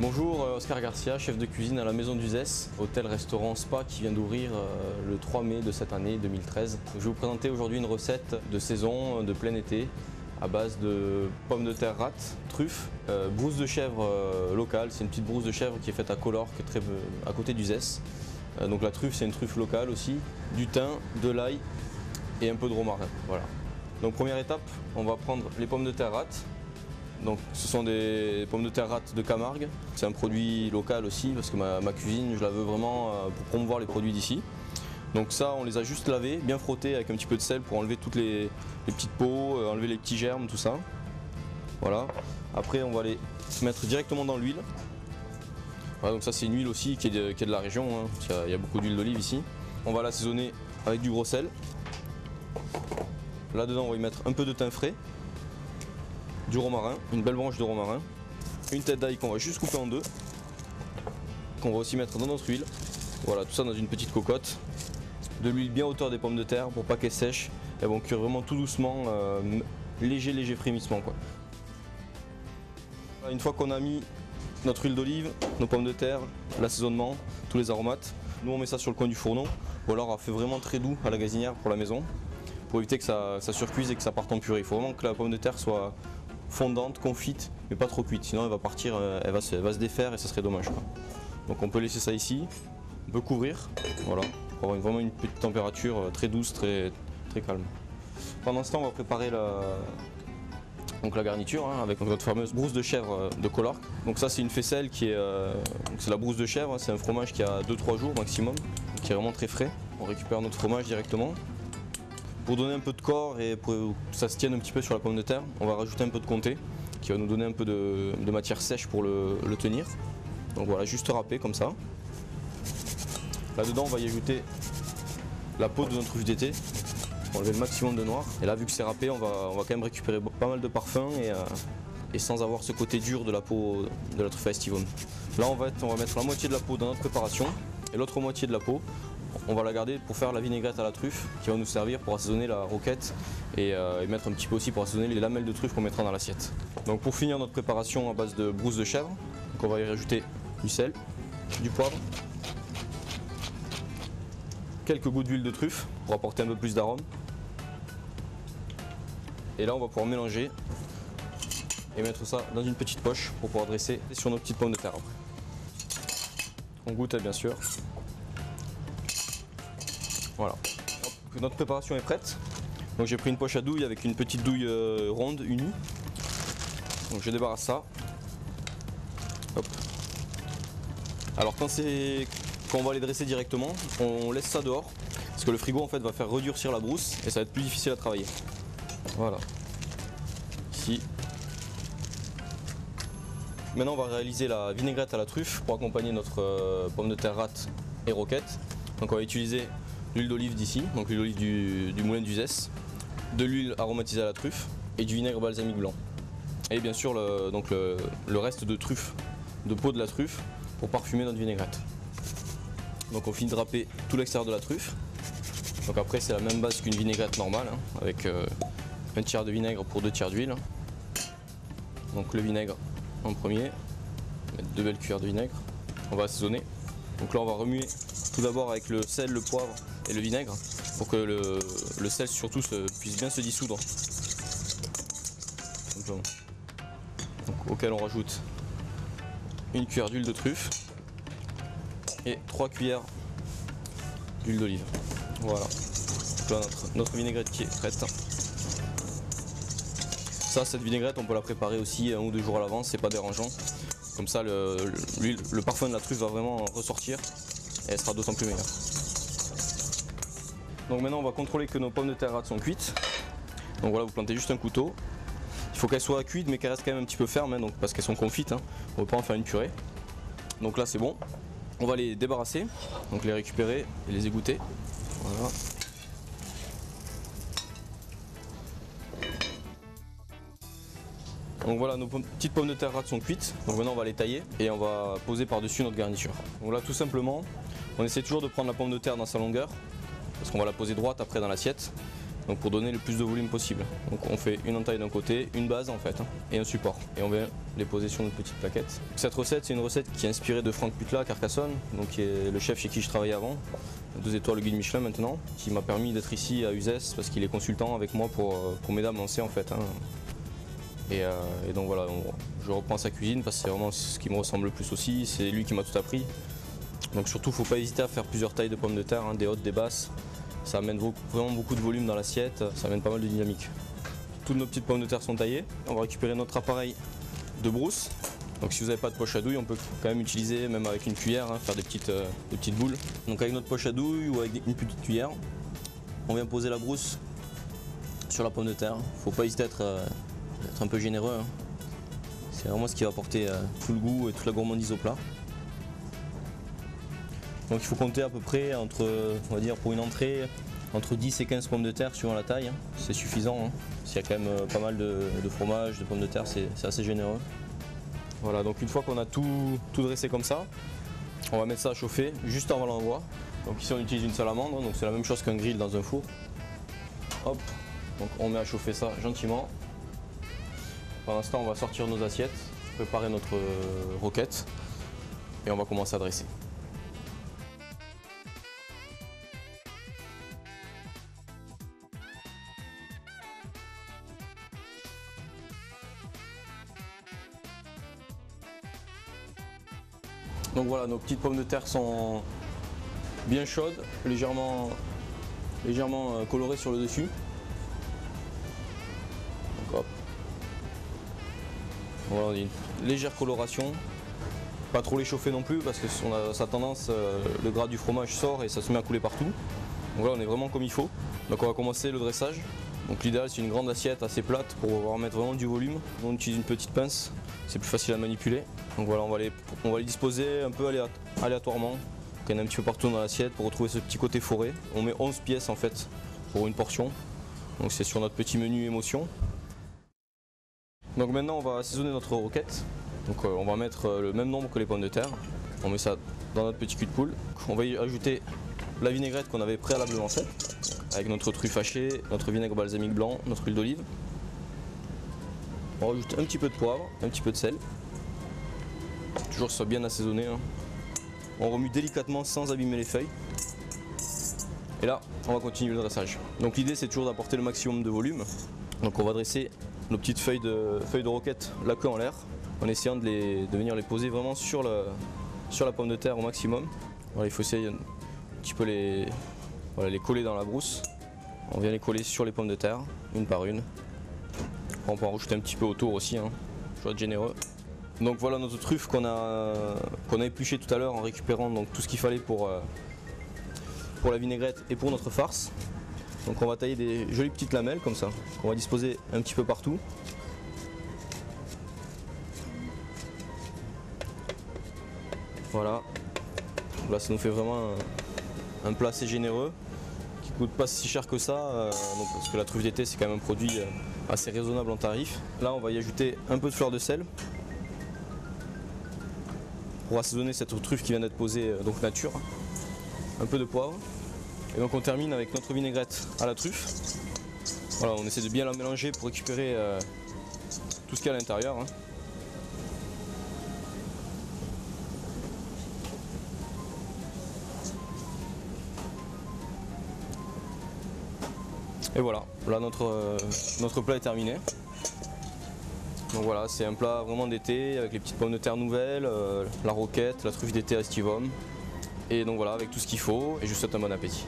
Bonjour, Oscar Garcia, chef de cuisine à la Maison d'Uzès, hôtel-restaurant spa qui vient d'ouvrir le 3 mai de cette année 2013. Je vais vous présenter aujourd'hui une recette de saison, de plein été, à base de pommes de terre rate, truffes, brousse de chèvre locale. C'est une petite brousse de chèvre qui est faite à Collorques, à côté d'Uzès. Donc la truffe, c'est une truffe locale aussi, du thym, de l'ail et un peu de romarin. Voilà. Donc première étape, on va prendre les pommes de terre rate. Donc, ce sont des pommes de terre rate de Camargue. C'est un produit local aussi parce que ma cuisine, je la veux vraiment pour promouvoir les produits d'ici. Donc ça, on les a juste lavés, bien frottés avec un petit peu de sel pour enlever toutes les petites peaux, enlever les petits germes, tout ça. Voilà. Après, on va les mettre directement dans l'huile. Voilà, donc ça, c'est une huile aussi qui est de la région, hein. Il y a beaucoup d'huile d'olive ici. On va l'assaisonner avec du gros sel. Là-dedans, on va y mettre un peu de thym frais, du romarin, une belle branche de romarin, une tête d'ail qu'on va juste couper en deux, qu'on va aussi mettre dans notre huile. Voilà, tout ça dans une petite cocotte. De l'huile bien à hauteur des pommes de terre pour pas qu'elles sèchent. Elles vont cuire vraiment tout doucement, léger frémissement, quoi. Une fois qu'on a mis notre huile d'olive, nos pommes de terre, l'assaisonnement, tous les aromates, nous on met ça sur le coin du fourneau, ou alors on fait vraiment très doux à la gazinière pour la maison, pour éviter que ça surcuise et que ça parte en purée. Il faut vraiment que la pomme de terre soit fondante, confite, mais pas trop cuite, sinon elle va partir, elle va se défaire et ça serait dommage, quoi. Donc on peut laisser ça ici, on peut couvrir, voilà, pour avoir vraiment une petite température très douce, très calme. Pendant ce temps, on va préparer la garniture, hein, avec notre fameuse brousse de chèvre de Collorques. Donc ça, c'est une faisselle qui est, c'est la brousse de chèvre, hein, c'est un fromage qui a 2-3 jours maximum, qui est vraiment très frais. On récupère notre fromage directement. Pour donner un peu de corps et pour que ça se tienne un petit peu sur la pomme de terre, on va rajouter un peu de comté qui va nous donner un peu de matière sèche pour le tenir. Donc voilà, juste râpé comme ça. Là-dedans, on va y ajouter la peau de notre truffe d'été pour enlever le maximum de noir. Et là, vu que c'est râpé, on va quand même récupérer pas mal de parfum et sans avoir ce côté dur de la peau de la truffe à estivone. Là, on va mettre la moitié de la peau dans notre préparation et l'autre moitié de la peau, on va la garder pour faire la vinaigrette à la truffe qui va nous servir pour assaisonner la roquette et mettre un petit peu aussi pour assaisonner les lamelles de truffe qu'on mettra dans l'assiette. Donc pour finir notre préparation à base de brousse de chèvre, donc on va y rajouter du sel, du poivre, quelques gouttes d'huile de truffe pour apporter un peu plus d'arôme. Et là on va pouvoir mélanger et mettre ça dans une petite poche pour pouvoir dresser sur nos petites pommes de terre après. On goûte bien sûr. Voilà, notre préparation est prête. Donc j'ai pris une poche à douille avec une petite douille ronde, unie. Donc je débarrasse ça. Hop. Alors quand on va les dresser directement, on laisse ça dehors. Parce que le frigo en fait va faire redurcir la brousse et ça va être plus difficile à travailler. Voilà. Ici. Maintenant on va réaliser la vinaigrette à la truffe pour accompagner notre pomme de terre rate et roquette. Donc on va utiliser l'huile d'olive d'ici, donc l'huile d'olive du moulin d'Uzès, de l'huile aromatisée à la truffe et du vinaigre balsamique blanc. Et bien sûr le reste de truffe, de peau de la truffe pour parfumer notre vinaigrette. Donc on finit de râper tout l'extérieur de la truffe. Donc après c'est la même base qu'une vinaigrette normale, hein, avec un tiers de vinaigre pour 2 tiers d'huile. Donc le vinaigre en premier, mettre 2 belles cuillères de vinaigre. On va assaisonner. Donc là on va remuer tout d'abord avec le sel, le poivre et le vinaigre pour que le sel surtout puisse bien se dissoudre. Donc, auquel on rajoute une cuillère d'huile de truffe et 3 cuillères d'huile d'olive. Voilà. Donc là notre vinaigrette qui est prête. Cette vinaigrette on peut la préparer aussi 1 ou 2 jours à l'avance, c'est pas dérangeant. Comme ça le parfum de la truffe va vraiment ressortir et elle sera d'autant plus meilleure. Donc maintenant on va contrôler que nos pommes de terre rate sont cuites. Donc voilà, vous plantez juste un couteau. Il faut qu'elles soient cuites mais qu'elles restent quand même un petit peu fermes, hein, donc, parce qu'elles sont confites, hein. On ne va pas en faire une purée. Donc là c'est bon. On va les débarrasser, donc les récupérer et les égoutter. Voilà. Donc voilà, nos petites pommes de terre rate sont cuites. Donc maintenant on va les tailler et on va poser par-dessus notre garniture. Donc là tout simplement, on essaie toujours de prendre la pomme de terre dans sa longueur, parce qu'on va la poser droite après dans l'assiette. donc pour donner le plus de volume possible. Donc on fait une entaille d'un côté, une base en fait, et un support. Et on vient les poser sur notre petite plaquette. Cette recette, c'est une recette qui est inspirée de Franck Putla à Carcassonne, donc qui est le chef chez qui je travaillais avant, 2 étoiles au guide Michelin maintenant, qui m'a permis d'être ici à Uzès parce qu'il est consultant avec moi pour m'aider à me lancer en fait. Et donc voilà, je reprends sa cuisine parce que c'est vraiment ce qui me ressemble le plus aussi, c'est lui qui m'a tout appris. Donc surtout, faut pas hésiter à faire plusieurs tailles de pommes de terre, des hautes, des basses. Ça amène vraiment beaucoup de volume dans l'assiette, ça amène pas mal de dynamique. Toutes nos petites pommes de terre sont taillées. On va récupérer notre appareil de brousse. Donc si vous n'avez pas de poche à douille, on peut quand même utiliser, même avec une cuillère, faire des petites boules. Donc avec notre poche à douille ou avec une petite cuillère, on vient poser la brousse sur la pomme de terre. Faut pas hésiter à être un peu généreux. C'est vraiment ce qui va apporter tout le goût et toute la gourmandise au plat. Donc il faut compter à peu près entre, on va dire pour une entrée, entre 10 et 15 pommes de terre suivant la taille. C'est suffisant. S'il y a quand même pas mal de fromage, de pommes de terre, c'est assez généreux. Voilà, donc une fois qu'on a tout dressé comme ça, on va mettre ça à chauffer juste avant l'envoi. Donc ici on utilise une salamandre, donc c'est la même chose qu'un grill dans un four. Hop, donc on met à chauffer ça gentiment. Pendant ce temps, on va sortir nos assiettes, préparer notre roquette et on va commencer à dresser. Donc voilà, nos petites pommes de terre sont bien chaudes, légèrement colorées sur le dessus. Donc hop. Voilà, on a une légère coloration, pas trop les chauffer non plus parce que ça a tendance, le gras du fromage sort et ça se met à couler partout. Donc voilà, on est vraiment comme il faut. Donc on va commencer le dressage. Donc l'idéal c'est une grande assiette assez plate pour pouvoir mettre vraiment du volume. On utilise une petite pince, c'est plus facile à manipuler. Donc voilà, on va les disposer un peu aléatoirement, il y en a un petit peu partout dans l'assiette pour retrouver ce petit côté forêt. On met 11 pièces en fait pour une portion. Donc c'est sur notre petit menu émotion. Donc maintenant on va assaisonner notre roquette. Donc on va mettre le même nombre que les pommes de terre. On met ça dans notre petit cul de poule. On va y ajouter la vinaigrette qu'on avait préalablement faite, avec notre truffe hachée, notre vinaigre balsamique blanc, notre huile d'olive. On rajoute un petit peu de poivre, un petit peu de sel. Toujours que ce soit bien assaisonné. On remue délicatement sans abîmer les feuilles. Et là, on va continuer le dressage. Donc l'idée c'est toujours d'apporter le maximum de volume. Donc on va dresser nos petites feuilles de roquette la queue en l'air, en essayant de venir les poser vraiment sur la pomme de terre au maximum. Voilà, il faut essayer un petit peu les coller dans la brousse. On vient les coller sur les pommes de terre, une par une. On peut en rajouter un petit peu autour aussi, je vais être généreux. Donc voilà notre truffe qu'on a épluchée tout à l'heure en récupérant donc tout ce qu'il fallait pour la vinaigrette et pour notre farce. Donc on va tailler des jolies petites lamelles comme ça, qu'on va disposer un petit peu partout. Voilà, là ça nous fait vraiment un plat assez généreux, qui coûte pas si cher que ça, parce que la truffe d'été c'est quand même un produit assez raisonnable en tarif. Là on va y ajouter un peu de fleur de sel, pour assaisonner cette truffe qui vient d'être posée donc nature, un peu de poivre. Et donc on termine avec notre vinaigrette à la truffe. Voilà, on essaie de bien la mélanger pour récupérer tout ce qu'il y a à l'intérieur. Et voilà, là notre plat est terminé. Donc voilà, c'est un plat vraiment d'été avec les petites pommes de terre nouvelles, la roquette, la truffe d'été à Estivum. Et donc voilà, avec tout ce qu'il faut, et je vous souhaite un bon appétit.